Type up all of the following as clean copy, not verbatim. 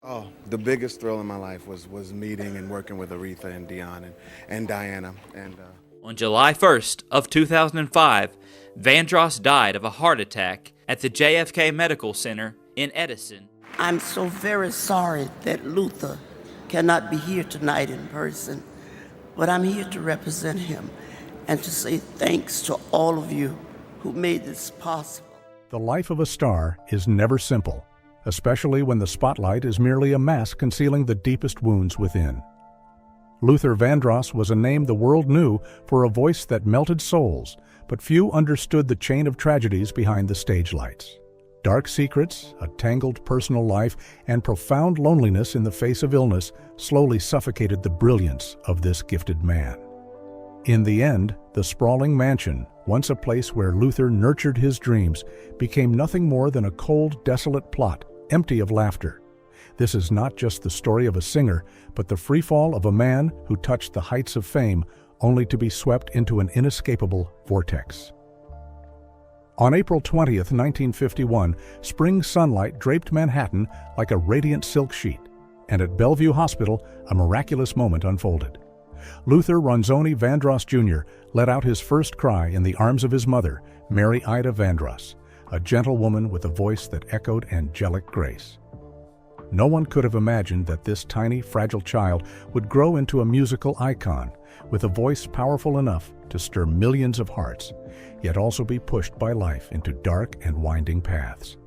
Oh, the biggest thrill in my life was meeting and working with Aretha and Dion and Diana. On July 1st of 2005, Vandross died of a heart attack at the JFK Medical Center in Edison. I'm so very sorry that Luther cannot be here tonight in person, but I'm here to represent him and to say thanks to all of you who made this possible. The life of a star is never simple, especially when the spotlight is merely a mask concealing the deepest wounds within. Luther Vandross was a name the world knew for a voice that melted souls, but few understood the chain of tragedies behind the stage lights. Dark secrets, a tangled personal life, and profound loneliness in the face of illness slowly suffocated the brilliance of this gifted man. In the end, the sprawling mansion, once a place where Luther nurtured his dreams, became nothing more than a cold, desolate plot, empty of laughter. This is not just the story of a singer, but the freefall of a man who touched the heights of fame only to be swept into an inescapable vortex. On April 20th, 1951, spring sunlight draped Manhattan like a radiant silk sheet, and at Bellevue Hospital, a miraculous moment unfolded. Luther Ronzoni Vandross Jr. let out his first cry in the arms of his mother, Mary Ida Vandross, a gentle woman with a voice that echoed angelic grace. No one could have imagined that this tiny, fragile child would grow into a musical icon, with a voice powerful enough to stir millions of hearts, yet also be pushed by life into dark and winding paths.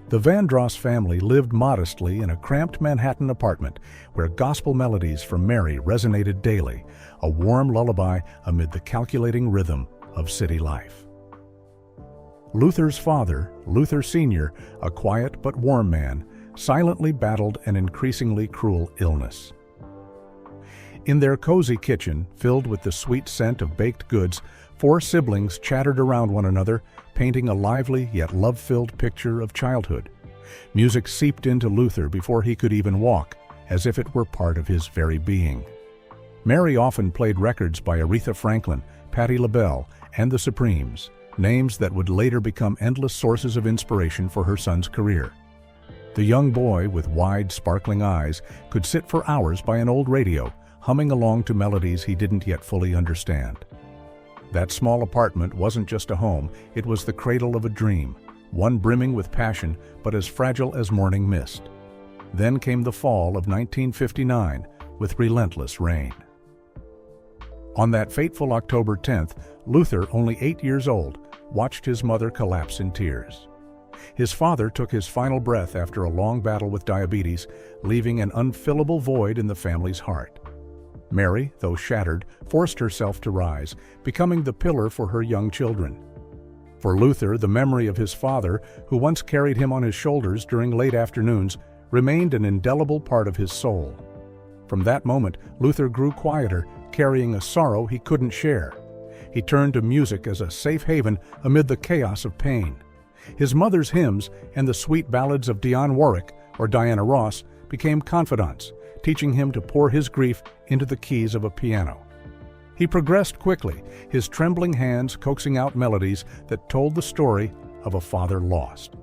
The Vandross family lived modestly in a cramped Manhattan apartment where gospel melodies from Mary resonated daily, a warm lullaby amid the calculating rhythm of city life. Luther's father, Luther Sr., a quiet but warm man, silently battled an increasingly cruel illness. In their cozy kitchen, filled with the sweet scent of baked goods, four siblings chattered around one another, painting a lively yet love-filled picture of childhood. Music seeped into Luther before he could even walk, as if it were part of his very being. Mary often played records by Aretha Franklin, Patti LaBelle, and the Supremes, names that would later become endless sources of inspiration for her son's career. The young boy, with wide, sparkling eyes, could sit for hours by an old radio, humming along to melodies he didn't yet fully understand. That small apartment wasn't just a home, it was the cradle of a dream, one brimming with passion, but as fragile as morning mist. Then came the fall of 1959, with relentless rain. On that fateful October 10th, Luther, only 8 years old, watched his mother collapse in tears. His father took his final breath after a long battle with diabetes, leaving an unfillable void in the family's heart. Mary, though shattered, forced herself to rise, becoming the pillar for her young children. For Luther, the memory of his father, who once carried him on his shoulders during late afternoons, remained an indelible part of his soul. From that moment, Luther grew quieter, carrying a sorrow he couldn't share. He turned to music as a safe haven amid the chaos of pain. His mother's hymns and the sweet ballads of Dionne Warwick or Diana Ross became confidants, teaching him to pour his grief into the keys of a piano. He progressed quickly, his trembling hands coaxing out melodies that told the story of a father lost.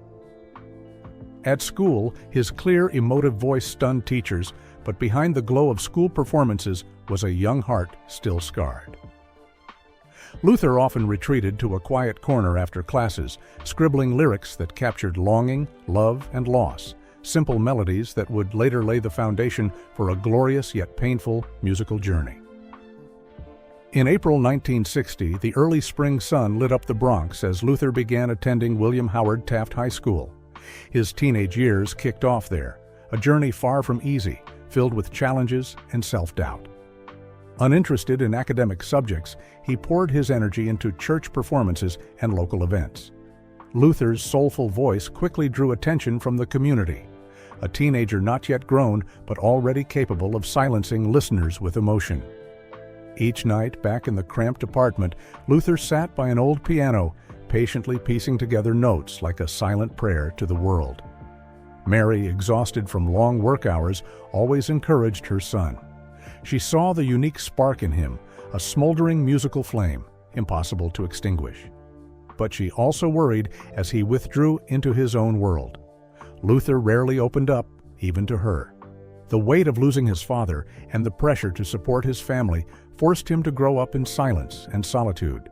At school, his clear, emotive voice stunned teachers, but behind the glow of school performances was a young heart still scarred. Luther often retreated to a quiet corner after classes, scribbling lyrics that captured longing, love, and loss, simple melodies that would later lay the foundation for a glorious yet painful musical journey. In April 1960, the early spring sun lit up the Bronx as Luther began attending William Howard Taft High School. His teenage years kicked off there, a journey far from easy, filled with challenges and self-doubt. Uninterested in academic subjects, he poured his energy into church performances and local events. Luther's soulful voice quickly drew attention from the community, a teenager not yet grown but already capable of silencing listeners with emotion. Each night, back in the cramped apartment, Luther sat by an old piano, patiently piecing together notes like a silent prayer to the world. Mary, exhausted from long work hours, always encouraged her son. She saw the unique spark in him, a smoldering musical flame, impossible to extinguish. But she also worried as he withdrew into his own world. Luther rarely opened up, even to her. The weight of losing his father and the pressure to support his family forced him to grow up in silence and solitude.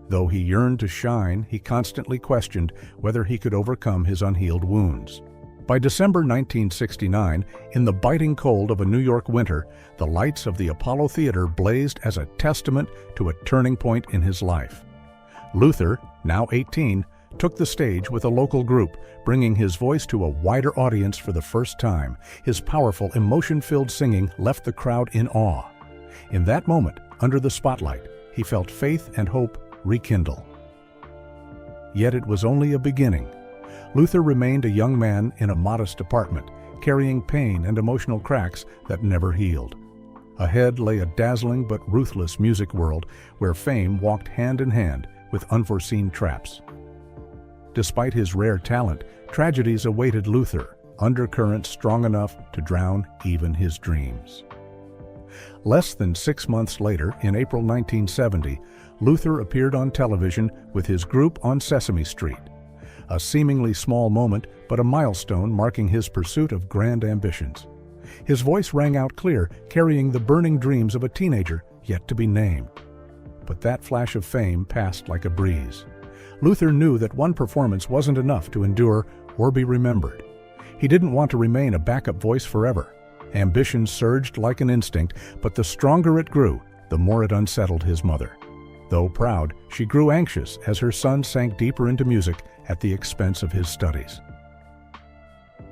Though he yearned to shine, he constantly questioned whether he could overcome his unhealed wounds. By December 1969, in the biting cold of a New York winter, the lights of the Apollo Theater blazed as a testament to a turning point in his life. Luther, now 18, took the stage with a local group, bringing his voice to a wider audience for the first time. His powerful, emotion-filled singing left the crowd in awe. In that moment, under the spotlight, he felt faith and hope rekindle. Yet it was only a beginning. Luther remained a young man in a modest apartment, carrying pain and emotional cracks that never healed. Ahead lay a dazzling but ruthless music world where fame walked hand in hand with unforeseen traps. Despite his rare talent, tragedies awaited Luther, undercurrents strong enough to drown even his dreams. Less than 6 months later, in April 1970, Luther appeared on television with his group on Sesame Street. A seemingly small moment, but a milestone marking his pursuit of grand ambitions. His voice rang out clear, carrying the burning dreams of a teenager yet to be named. But that flash of fame passed like a breeze. Luther knew that one performance wasn't enough to endure or be remembered. He didn't want to remain a backup voice forever. Ambition surged like an instinct, but the stronger it grew, the more it unsettled his mother. Though proud, she grew anxious as her son sank deeper into music at the expense of his studies.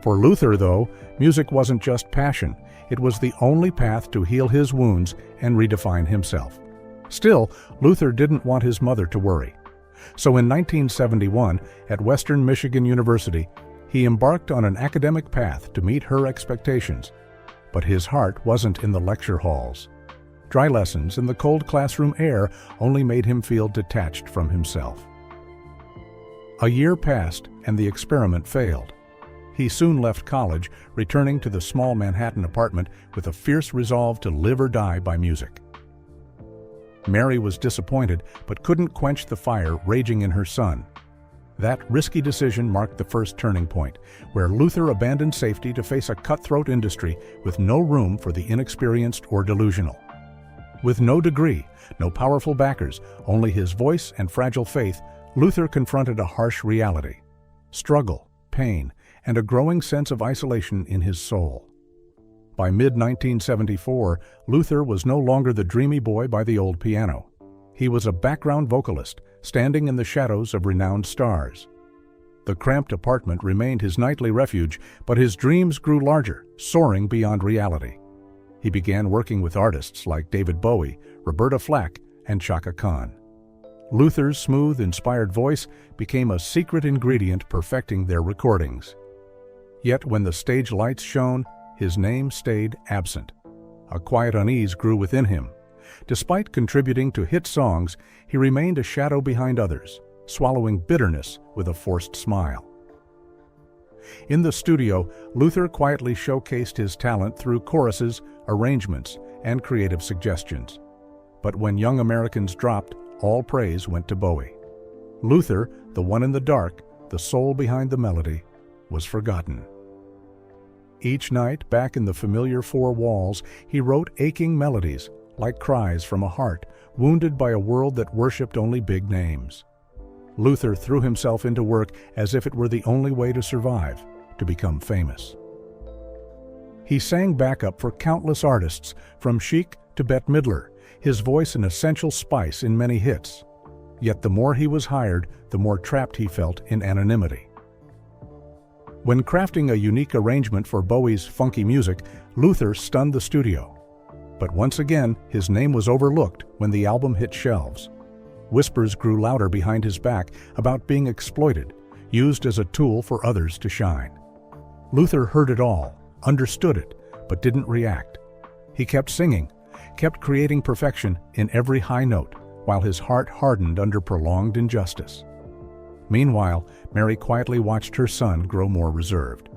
For Luther, though, music wasn't just passion. It was the only path to heal his wounds and redefine himself. Still, Luther didn't want his mother to worry. So in 1971, at Western Michigan University, he embarked on an academic path to meet her expectations. But his heart wasn't in the lecture halls. Dry lessons and the cold classroom air only made him feel detached from himself. A year passed and the experiment failed. He soon left college, returning to the small Manhattan apartment with a fierce resolve to live or die by music. Mary was disappointed, but couldn't quench the fire raging in her son. That risky decision marked the first turning point, where Luther abandoned safety to face a cutthroat industry with no room for the inexperienced or delusional. With no degree, no powerful backers, only his voice and fragile faith, Luther confronted a harsh reality: struggle, pain, and a growing sense of isolation in his soul. By mid-1974, Luther was no longer the dreamy boy by the old piano. He was a background vocalist, standing in the shadows of renowned stars. The cramped apartment remained his nightly refuge, but his dreams grew larger, soaring beyond reality. He began working with artists like David Bowie, Roberta Flack, and Chaka Khan. Luther's smooth, inspired voice became a secret ingredient perfecting their recordings. Yet when the stage lights shone, his name stayed absent. A quiet unease grew within him. Despite contributing to hit songs, he remained a shadow behind others, swallowing bitterness with a forced smile. In the studio, Luther quietly showcased his talent through choruses, arrangements, and creative suggestions. But when Young Americans dropped, all praise went to Bowie. Luther, the one in the dark, the soul behind the melody, was forgotten. Each night, back in the familiar four walls, he wrote aching melodies, like cries from a heart wounded by a world that worshipped only big names. Luther threw himself into work as if it were the only way to survive, to become famous. He sang backup for countless artists, from Chic to Bette Midler, his voice an essential spice in many hits. Yet the more he was hired, the more trapped he felt in anonymity. When crafting a unique arrangement for Bowie's funky music, Luther stunned the studio. But once again, his name was overlooked when the album hit shelves. Whispers grew louder behind his back about being exploited, used as a tool for others to shine. Luther heard it all, understood it, but didn't react. He kept singing, kept creating perfection in every high note, while his heart hardened under prolonged injustice. Meanwhile, Mary quietly watched her son grow more reserved.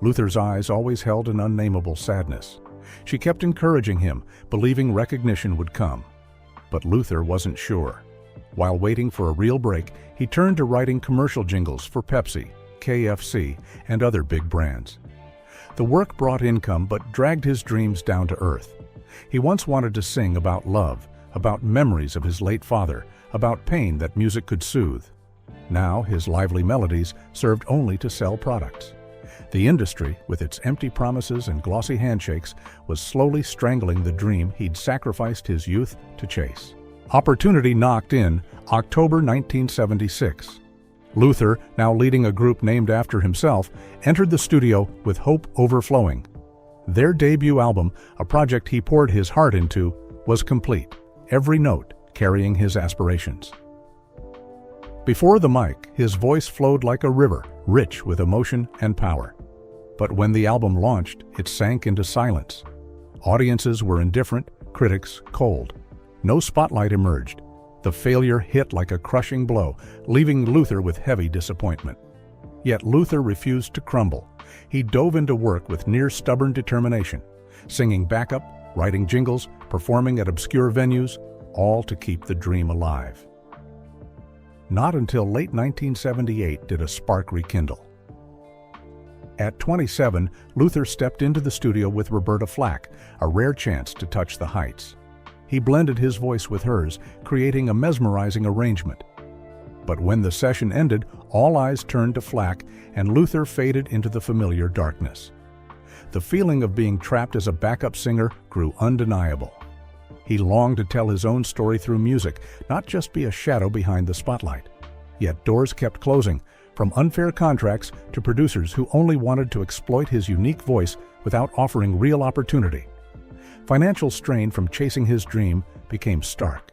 Luther's eyes always held an unnameable sadness. She kept encouraging him, believing recognition would come. But Luther wasn't sure. While waiting for a real break, he turned to writing commercial jingles for Pepsi, KFC, and other big brands. The work brought income but dragged his dreams down to earth. He once wanted to sing about love, about memories of his late father, about pain that music could soothe. Now his lively melodies served only to sell products. The industry, with its empty promises and glossy handshakes, was slowly strangling the dream he'd sacrificed his youth to chase. Opportunity knocked in October 1976. Luther, now leading a group named after himself, entered the studio with hope overflowing. Their debut album, a project he poured his heart into, was complete, every note carrying his aspirations. Before the mic, his voice flowed like a river, rich with emotion and power. But when the album launched, it sank into silence. Audiences were indifferent, critics cold. No spotlight emerged. The failure hit like a crushing blow, leaving Luther with heavy disappointment. Yet Luther refused to crumble. He dove into work with near-stubborn determination, singing backup, writing jingles, performing at obscure venues, all to keep the dream alive. Not until late 1978 did a spark rekindle. At 27, Luther stepped into the studio with Roberta Flack, a rare chance to touch the heights. He blended his voice with hers, creating a mesmerizing arrangement. But when the session ended, all eyes turned to Flack, and Luther faded into the familiar darkness. The feeling of being trapped as a backup singer grew undeniable. He longed to tell his own story through music, not just be a shadow behind the spotlight. Yet doors kept closing, from unfair contracts to producers who only wanted to exploit his unique voice without offering real opportunity. Financial strain from chasing his dream became stark.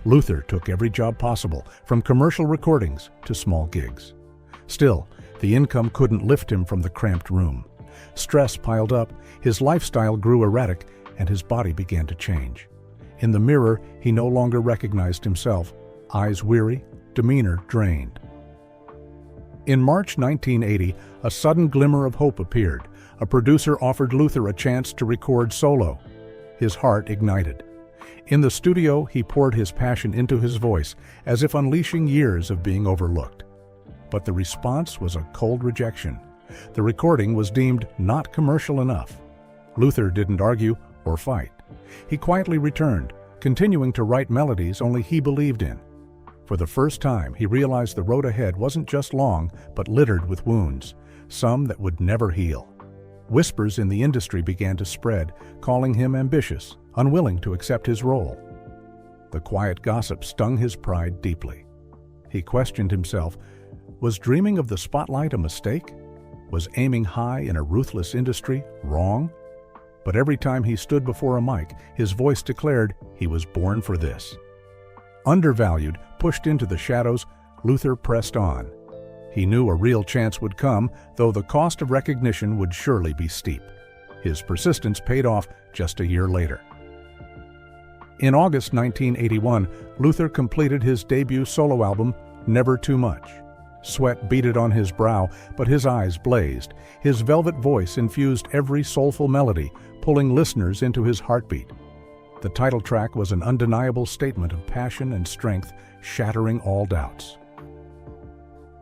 Luther took every job possible, from commercial recordings to small gigs. Still, the income couldn't lift him from the cramped room. Stress piled up, his lifestyle grew erratic, and his body began to change. In the mirror, he no longer recognized himself, eyes weary, demeanor drained. In March 1980, a sudden glimmer of hope appeared. A producer offered Luther a chance to record solo. His heart ignited. In the studio, he poured his passion into his voice, as if unleashing years of being overlooked. But the response was a cold rejection. The recording was deemed not commercial enough. Luther didn't argue or fight. He quietly returned, continuing to write melodies only he believed in. For the first time, he realized the road ahead wasn't just long, but littered with wounds, some that would never heal. Whispers in the industry began to spread, calling him ambitious, unwilling to accept his role. The quiet gossip stung his pride deeply. He questioned himself, was dreaming of the spotlight a mistake? Was aiming high in a ruthless industry wrong? But every time he stood before a mic, his voice declared he was born for this. Undervalued, pushed into the shadows, Luther pressed on. He knew a real chance would come, though the cost of recognition would surely be steep. His persistence paid off just a year later. In August 1981, Luther completed his debut solo album, Never Too Much. Sweat beaded on his brow, but his eyes blazed. His velvet voice infused every soulful melody, pulling listeners into his heartbeat. The title track was an undeniable statement of passion and strength, shattering all doubts.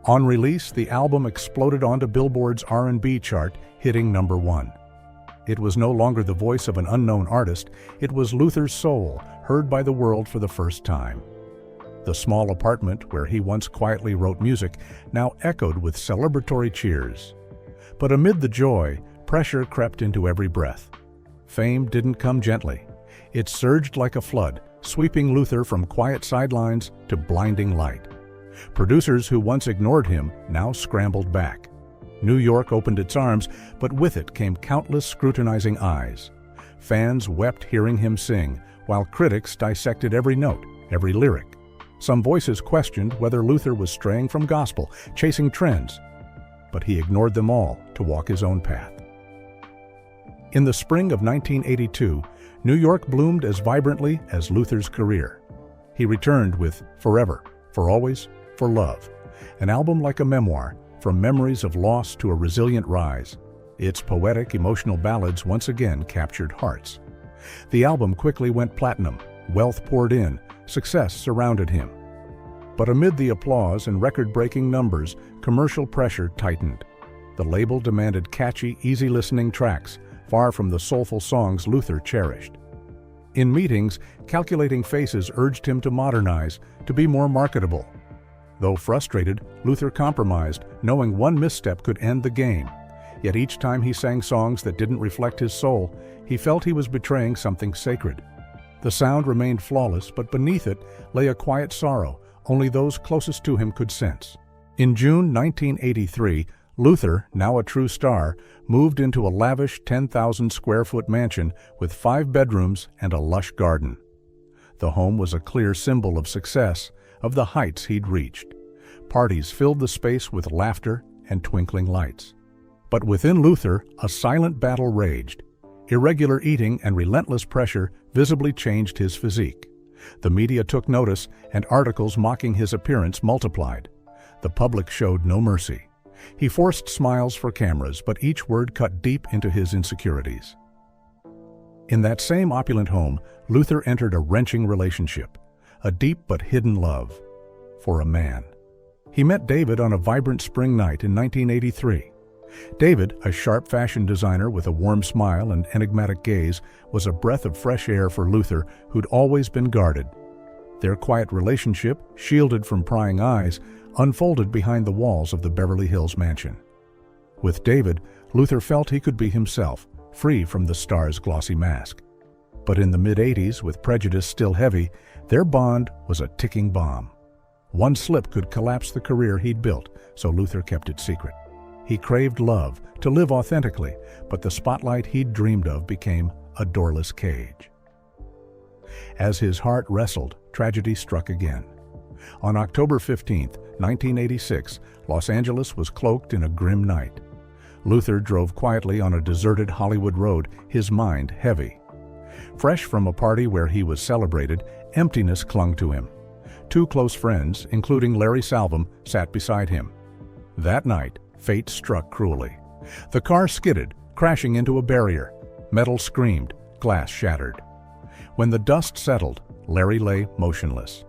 On release, the album exploded onto Billboard's R&B chart, hitting number 1. It was no longer the voice of an unknown artist, it was Luther's soul, heard by the world for the first time. The small apartment where he once quietly wrote music now echoed with celebratory cheers. But amid the joy, pressure crept into every breath. Fame didn't come gently. It surged like a flood, sweeping Luther from quiet sidelines to blinding light. Producers who once ignored him now scrambled back. New York opened its arms, but with it came countless scrutinizing eyes. Fans wept hearing him sing, while critics dissected every note, every lyric. Some voices questioned whether Luther was straying from gospel, chasing trends, but he ignored them all to walk his own path. In the spring of 1982, New York bloomed as vibrantly as Luther's career. He returned with Forever, For Always, For Love, an album like a memoir, from memories of loss to a resilient rise. Its poetic, emotional ballads once again captured hearts. The album quickly went platinum, wealth poured in, success surrounded him. But amid the applause and record-breaking numbers, commercial pressure tightened. The label demanded catchy, easy-listening tracks, far from the soulful songs Luther cherished. In meetings, calculating faces urged him to modernize, to be more marketable. Though frustrated, Luther compromised, knowing one misstep could end the game. Yet each time he sang songs that didn't reflect his soul, he felt he was betraying something sacred. The sound remained flawless, but beneath it lay a quiet sorrow only those closest to him could sense. In June 1983, Luther, now a true star, moved into a lavish 10,000-square-foot mansion with 5 bedrooms and a lush garden. The home was a clear symbol of success, of the heights he'd reached. Parties filled the space with laughter and twinkling lights. But within Luther, a silent battle raged. Irregular eating and relentless pressure visibly changed his physique. The media took notice, and articles mocking his appearance multiplied. The public showed no mercy. He forced smiles for cameras, but each word cut deep into his insecurities. In that same opulent home, Luther entered a wrenching relationship, a deep but hidden love for a man. He met David on a vibrant spring night in 1983. David, a sharp fashion designer with a warm smile and enigmatic gaze, was a breath of fresh air for Luther, who'd always been guarded. Their quiet relationship, shielded from prying eyes, unfolded behind the walls of the Beverly Hills mansion. With David, Luther felt he could be himself, free from the star's glossy mask. But in the mid-'80s, with prejudice still heavy, their bond was a ticking bomb. One slip could collapse the career he'd built, so Luther kept it secret. He craved love, to live authentically, but the spotlight he'd dreamed of became a doorless cage. As his heart wrestled, tragedy struck again. On October 15, 1986, Los Angeles was cloaked in a grim night. Luther drove quietly on a deserted Hollywood road, his mind heavy. Fresh from a party where he was celebrated, emptiness clung to him. 2 close friends, including Larry Salvam, sat beside him. That night, fate struck cruelly. The car skidded, crashing into a barrier. Metal screamed, glass shattered. When the dust settled, Larry lay motionless.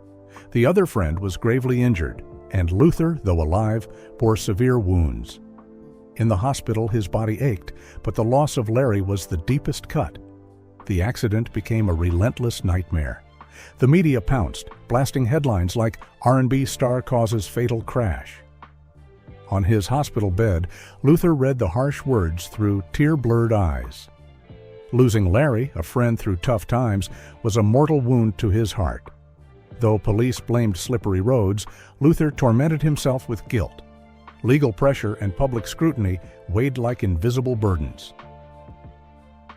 The other friend was gravely injured, and Luther, though alive, bore severe wounds. In the hospital, his body ached, but the loss of Larry was the deepest cut. The accident became a relentless nightmare. The media pounced, blasting headlines like "R&B star causes fatal crash." On his hospital bed, Luther read the harsh words through tear-blurred eyes. Losing Larry, a friend through tough times, was a mortal wound to his heart. Though police blamed slippery roads, Luther tormented himself with guilt. Legal pressure and public scrutiny weighed like invisible burdens.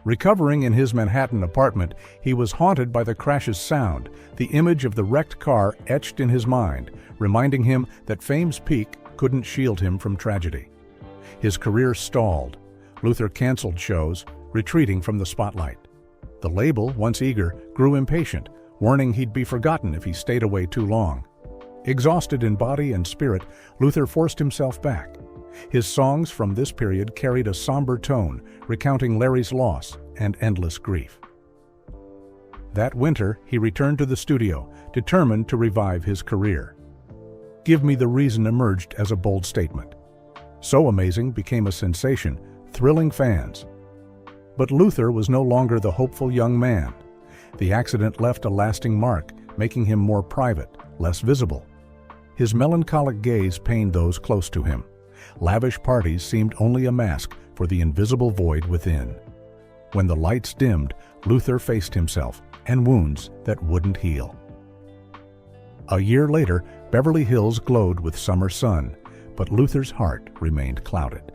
Recovering in his Manhattan apartment, he was haunted by the crash's sound, the image of the wrecked car etched in his mind, reminding him that fame's peak couldn't shield him from tragedy. His career stalled. Luther canceled shows, retreating from the spotlight. The label, once eager, grew impatient, warning he'd be forgotten if he stayed away too long. Exhausted in body and spirit, Luther forced himself back. His songs from this period carried a somber tone, recounting Larry's loss and endless grief. That winter, he returned to the studio, determined to revive his career. "Give Me the Reason" emerged as a bold statement. So Amazing became a sensation, thrilling fans. But Luther was no longer the hopeful young man. The accident left a lasting mark, making him more private, less visible. His melancholic gaze pained those close to him. Lavish parties seemed only a mask for the invisible void within. When the lights dimmed, Luther faced himself and wounds that wouldn't heal. A year later, Beverly Hills glowed with summer sun, but Luther's heart remained clouded.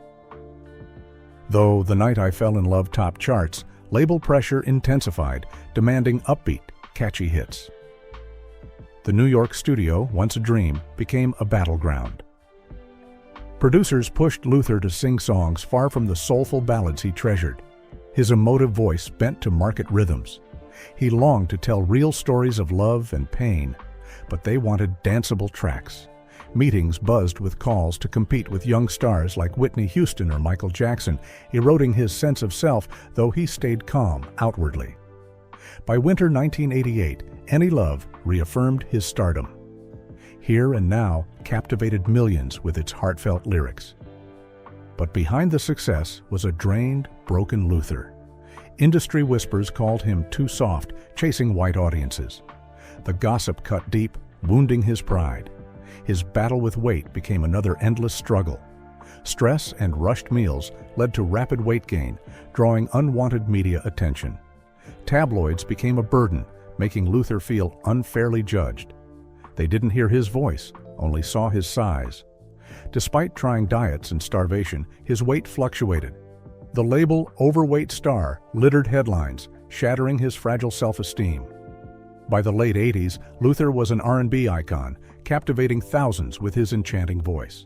Though The Night I Fell in Love topped charts, label pressure intensified, demanding upbeat, catchy hits. The New York studio, once a dream, became a battleground. Producers pushed Luther to sing songs far from the soulful ballads he treasured. His emotive voice bent to market rhythms. He longed to tell real stories of love and pain, but they wanted danceable tracks. Meetings buzzed with calls to compete with young stars like Whitney Houston or Michael Jackson, eroding his sense of self, though he stayed calm outwardly. By winter 1988, Any Love reaffirmed his stardom. Here and Now captivated millions with its heartfelt lyrics. But behind the success was a drained, broken Luther. Industry whispers called him too soft, chasing white audiences. The gossip cut deep, wounding his pride. His battle with weight became another endless struggle. Stress and rushed meals led to rapid weight gain, drawing unwanted media attention. Tabloids became a burden, making Luther feel unfairly judged. They didn't hear his voice, only saw his size. Despite trying diets and starvation, his weight fluctuated. The label overweight star littered headlines, shattering his fragile self-esteem. By the late 80s, Luther was an R&B icon, captivating thousands with his enchanting voice.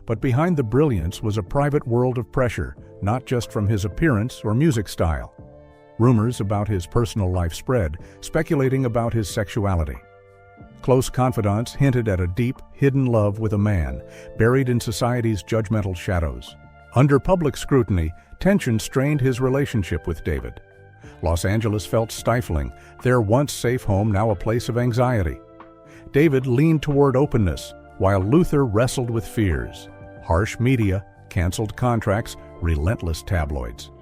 But behind the brilliance was a private world of pressure, not just from his appearance or music style. Rumors about his personal life spread, speculating about his sexuality. Close confidants hinted at a deep, hidden love with a man, buried in society's judgmental shadows. Under public scrutiny, tension strained his relationship with David. Los Angeles felt stifling, their once safe home now a place of anxiety. David leaned toward openness, while Luther wrestled with fears. Harsh media, canceled contracts, relentless tabloids.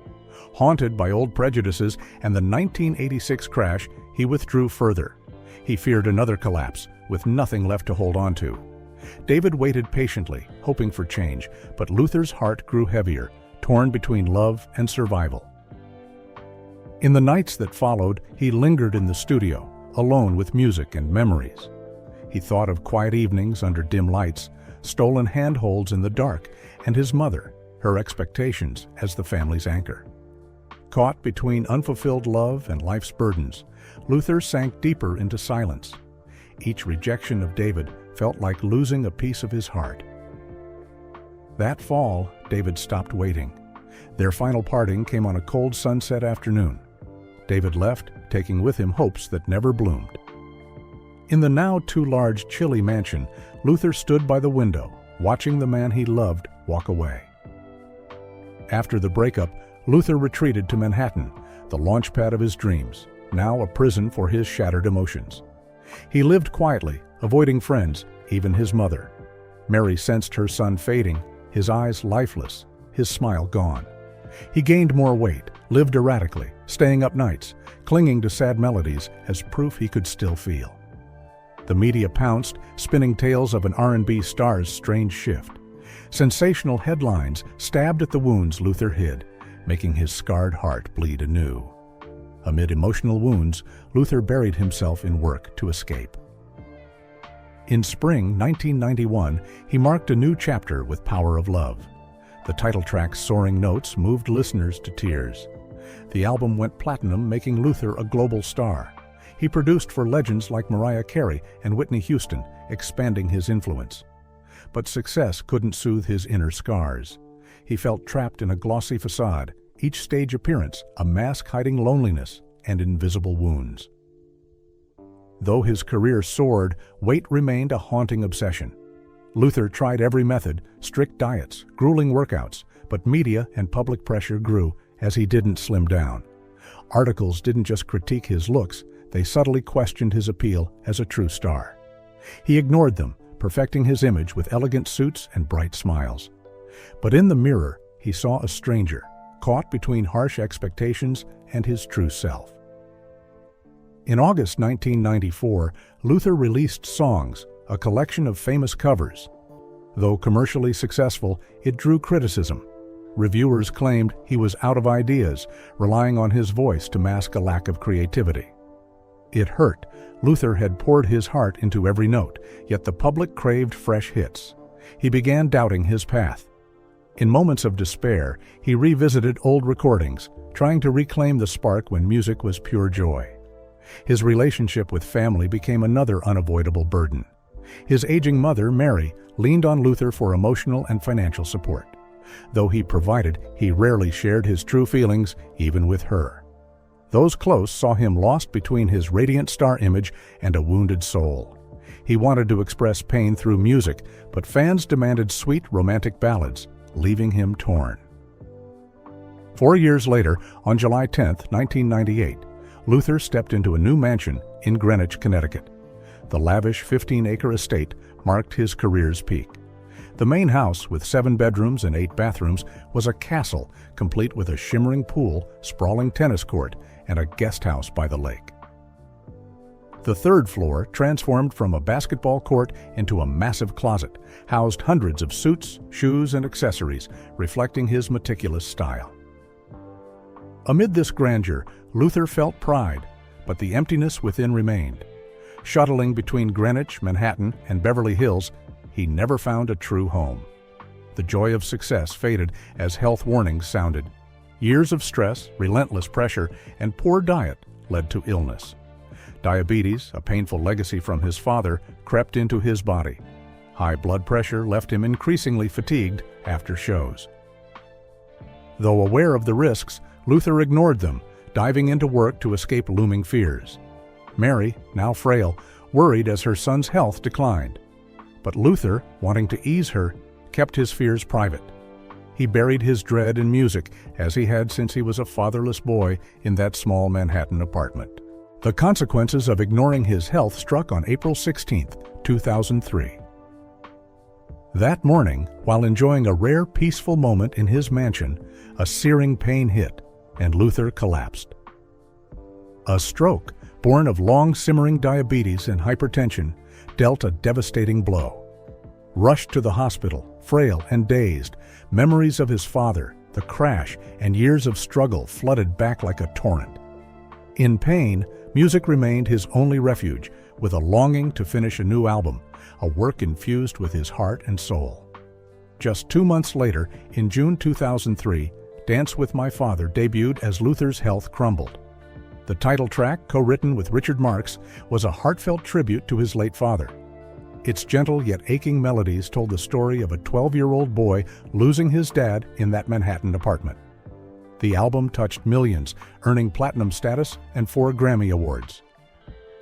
Haunted by old prejudices and the 1986 crash, he withdrew further. He feared another collapse, with nothing left to hold on to. David waited patiently, hoping for change, but Luther's heart grew heavier, torn between love and survival. In the nights that followed, he lingered in the studio, alone with music and memories. He thought of quiet evenings under dim lights, stolen handholds in the dark, and his mother, her expectations as the family's anchor. Caught between unfulfilled love and life's burdens, Luther sank deeper into silence. Each rejection of David felt like losing a piece of his heart. That fall, David stopped waiting. Their final parting came on a cold sunset afternoon. David left, taking with him hopes that never bloomed. In the now too large, chilly mansion, Luther stood by the window, watching the man he loved walk away. After the breakup, Luther retreated to Manhattan, the launchpad of his dreams, now a prison for his shattered emotions. He lived quietly, avoiding friends, even his mother. Mary sensed her son fading, his eyes lifeless, his smile gone. He gained more weight, lived erratically, staying up nights, clinging to sad melodies as proof he could still feel. The media pounced, spinning tales of an R&B star's strange shift. Sensational headlines stabbed at the wounds Luther hid, making his scarred heart bleed anew. Amid emotional wounds, Luther buried himself in work to escape. In spring 1991, he marked a new chapter with Power of Love. The title track's soaring notes moved listeners to tears. The album went platinum, making Luther a global star. He produced for legends like Mariah Carey and Whitney Houston, expanding his influence. But success couldn't soothe his inner scars. He felt trapped in a glossy facade, each stage appearance a mask hiding loneliness and invisible wounds. Though his career soared, weight remained a haunting obsession. Luther tried every method, strict diets, grueling workouts, but media and public pressure grew as he didn't slim down. Articles didn't just critique his looks, they subtly questioned his appeal as a true star. He ignored them, perfecting his image with elegant suits and bright smiles. But in the mirror, he saw a stranger, caught between harsh expectations and his true self. In August 1994, Luther released Songs, a collection of famous covers. Though commercially successful, it drew criticism. Reviewers claimed he was out of ideas, relying on his voice to mask a lack of creativity. It hurt. Luther had poured his heart into every note, yet the public craved fresh hits. He began doubting his path. In moments of despair, he revisited old recordings, trying to reclaim the spark when music was pure joy. His relationship with family became another unavoidable burden. His aging mother, Mary, leaned on Luther for emotional and financial support. Though he provided, he rarely shared his true feelings, even with her. Those close saw him lost between his radiant star image and a wounded soul. He wanted to express pain through music, but fans demanded sweet romantic ballads, leaving him torn. 4 years later, on July 10, 1998, Luther stepped into a new mansion in Greenwich, Connecticut. The lavish 15-acre estate marked his career's peak. The main house, with 7 bedrooms and 8 bathrooms, was a castle complete with a shimmering pool, sprawling tennis court, and a guest house by the lake. The 3rd floor, transformed from a basketball court into a massive closet, housed hundreds of suits, shoes, and accessories, reflecting his meticulous style. Amid this grandeur, Luther felt pride, but the emptiness within remained. Shuttling between Greenwich, Manhattan, and Beverly Hills, he never found a true home. The joy of success faded as health warnings sounded. Years of stress, relentless pressure, and poor diet led to illness. Diabetes, a painful legacy from his father, crept into his body. High blood pressure left him increasingly fatigued after shows. Though aware of the risks, Luther ignored them, diving into work to escape looming fears. Mary, now frail, worried as her son's health declined. But Luther, wanting to ease her, kept his fears private. He buried his dread in music, as he had since he was a fatherless boy in that small Manhattan apartment. The consequences of ignoring his health struck on April 16, 2003. That morning, while enjoying a rare peaceful moment in his mansion, a searing pain hit, and Luther collapsed. A stroke, born of long-simmering diabetes and hypertension, dealt a devastating blow. Rushed to the hospital, frail and dazed, memories of his father, the crash, and years of struggle flooded back like a torrent. In pain, music remained his only refuge, with a longing to finish a new album, a work infused with his heart and soul. Just 2 months later, in June 2003, Dance with My Father debuted as Luther's health crumbled. The title track, co-written with Richard Marx, was a heartfelt tribute to his late father. Its gentle yet aching melodies told the story of a 12-year-old boy losing his dad in that Manhattan apartment. The album touched millions, earning platinum status and 4 Grammy Awards.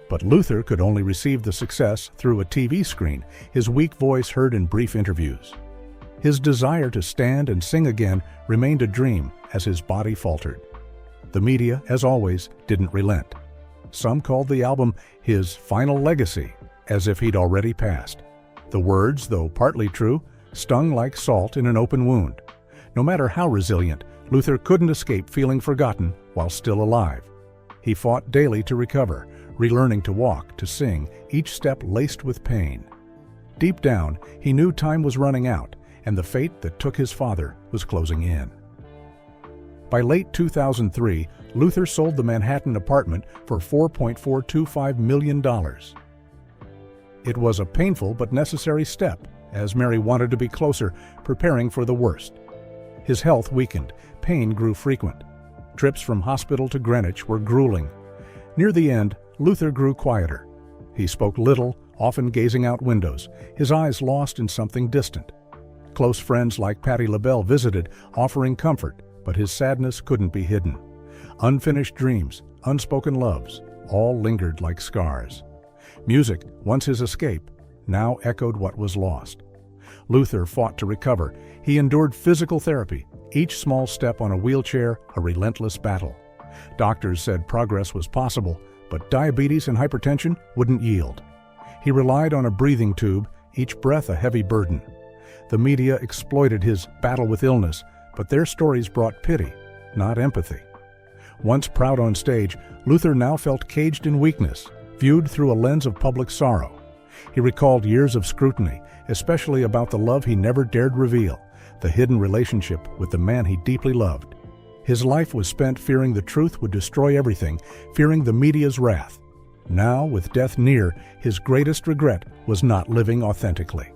But Luther could only receive the success through a TV screen, his weak voice heard in brief interviews. His desire to stand and sing again remained a dream as his body faltered. The media, as always, didn't relent. Some called the album his final legacy, as if he'd already passed. The words, though partly true, stung like salt in an open wound. No matter how resilient, Luther couldn't escape feeling forgotten while still alive. He fought daily to recover, relearning to walk, to sing, each step laced with pain. Deep down, he knew time was running out, and the fate that took his father was closing in. By late 2003, Luther sold the Manhattan apartment for $4.425 million. It was a painful but necessary step, as Mary wanted to be closer, preparing for the worst. His health weakened, pain grew frequent. Trips from hospital to Greenwich were grueling. Near the end, Luther grew quieter. He spoke little, often gazing out windows, his eyes lost in something distant. Close friends like Patti LaBelle visited, offering comfort, but his sadness couldn't be hidden. Unfinished dreams, unspoken loves, all lingered like scars. Music, once his escape, now echoed what was lost. Luther fought to recover. He endured physical therapy, each small step on a wheelchair a relentless battle. Doctors said progress was possible, but diabetes and hypertension wouldn't yield. He relied on a breathing tube, each breath a heavy burden. The media exploited his battle with illness, but their stories brought pity, not empathy. Once proud on stage, Luther now felt caged in weakness, viewed through a lens of public sorrow. He recalled years of scrutiny, especially about the love he never dared reveal, the hidden relationship with the man he deeply loved. His life was spent fearing the truth would destroy everything, fearing the media's wrath. Now, with death near, his greatest regret was not living authentically.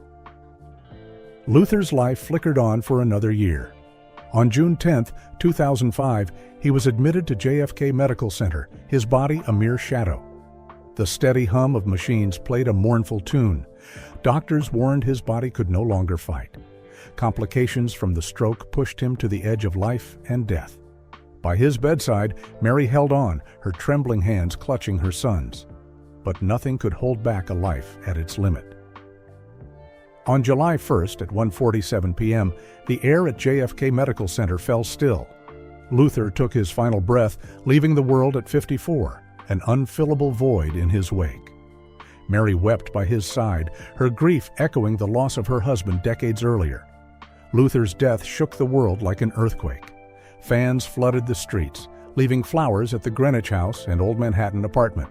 Luther's life flickered on for another year. On June 10, 2005, he was admitted to JFK Medical Center, his body a mere shadow. The steady hum of machines played a mournful tune. Doctors warned his body could no longer fight. Complications from the stroke pushed him to the edge of life and death. By his bedside, Mary held on, her trembling hands clutching her son's. But nothing could hold back a life at its limit. On July 1st at 1:47 p.m., the air at JFK Medical Center fell still. Luther took his final breath, leaving the world at 54, an unfillable void in his wake. Mary wept by his side, her grief echoing the loss of her husband decades earlier. Luther's death shook the world like an earthquake. Fans flooded the streets, leaving flowers at the Greenwich House and Old Manhattan apartment.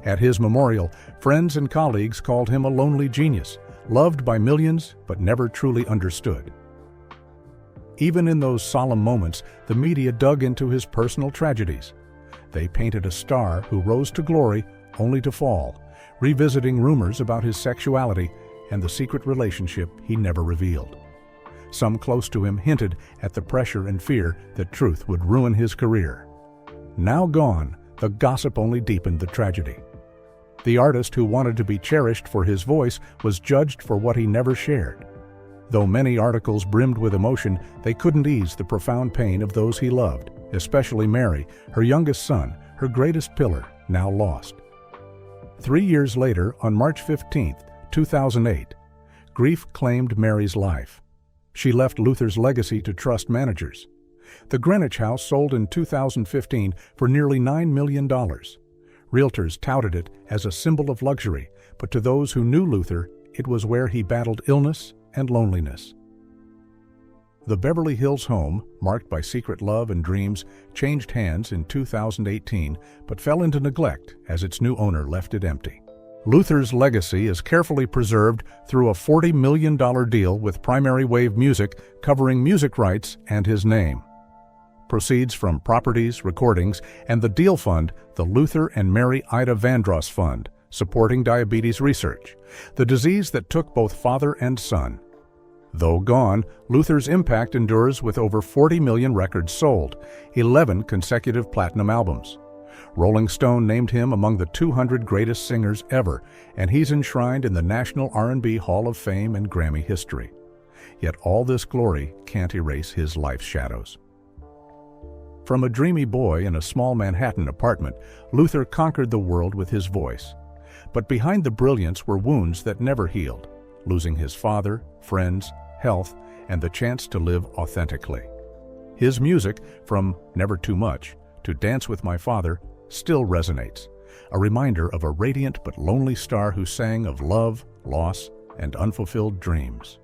At his memorial, friends and colleagues called him a lonely genius, loved by millions but never truly understood. Even in those solemn moments, the media dug into his personal tragedies. They painted a star who rose to glory only to fall, revisiting rumors about his sexuality and the secret relationship he never revealed. Some close to him hinted at the pressure and fear that truth would ruin his career. Now gone, the gossip only deepened the tragedy. The artist who wanted to be cherished for his voice was judged for what he never shared. Though many articles brimmed with emotion, they couldn't ease the profound pain of those he loved, especially Mary, her youngest son, her greatest pillar, now lost. 3 years later, on March 15, 2008, grief claimed Mary's life. She left Luther's legacy to trust managers. The Greenwich House sold in 2015 for nearly $9 million. Realtors touted it as a symbol of luxury, but to those who knew Luther, it was where he battled illness and loneliness. The Beverly Hills home, marked by secret love and dreams, changed hands in 2018, but fell into neglect as its new owner left it empty. Luther's legacy is carefully preserved through a $40 million deal with Primary Wave Music covering music rights and his name. Proceeds from properties, recordings, and the Deal Fund, the Luther and Mary Ida Vandross Fund, supporting diabetes research, the disease that took both father and son. Though gone, Luther's impact endures with over 40 million records sold, 11 consecutive platinum albums. Rolling Stone named him among the 200 greatest singers ever, and he's enshrined in the National R&B Hall of Fame and Grammy history. Yet all this glory can't erase his life's shadows. From a dreamy boy in a small Manhattan apartment, Luther conquered the world with his voice. But behind the brilliance were wounds that never healed, losing his father, friends, health, and the chance to live authentically. His music, from Never Too Much to Dance with My Father, still resonates, a reminder of a radiant but lonely star who sang of love, loss, and unfulfilled dreams.